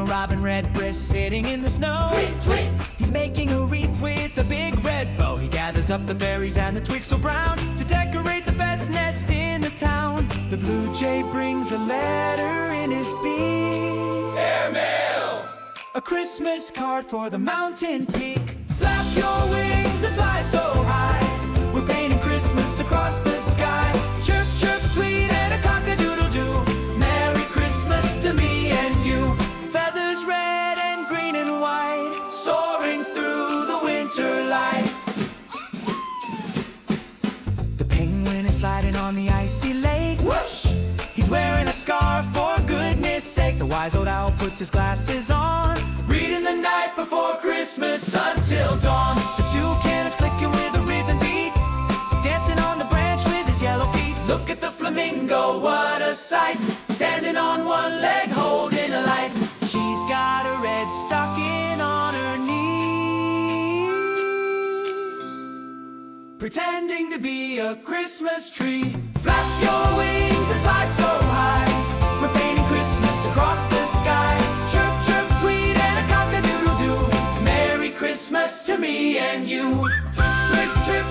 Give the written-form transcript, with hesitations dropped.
a robin redbreast sitting in the snow. Tweet, tweet. He's making a wreath with a big red bow. He gathers up the berries and the twigs so brown to decorate the best nest in the town. The blue jay brings a letter in his beak. Airmail! A Christmas card for the mountain peak. Flap your wings and fly so high. We're painting Christmas across the sky. Chirp, chirp, tweet, and a cock-a-doodle-doo. Merry Christmas to me and you. Feathers red and green and white, soaring through the winter light. The penguin is sliding on the icy lake. Whoosh! He's wearing a scarf for goodness sake. The wise old owl puts his glasses on, Reading the night before Christmas until dawn. the toucan is clicking with a ribbon beat, dancing on the branch with his yellow feet. Look at the flamingo, what a sight. Standing on one leg, holding a light. She's got a red stocking on her knee, Pretending to be a Christmas tree. Flap your wings and fly so high. We're painting Christmas across the sky. Chirp, chirp, tweet, and a cock-a-doodle-doo. Merry Christmas to me and you. Trip, trip,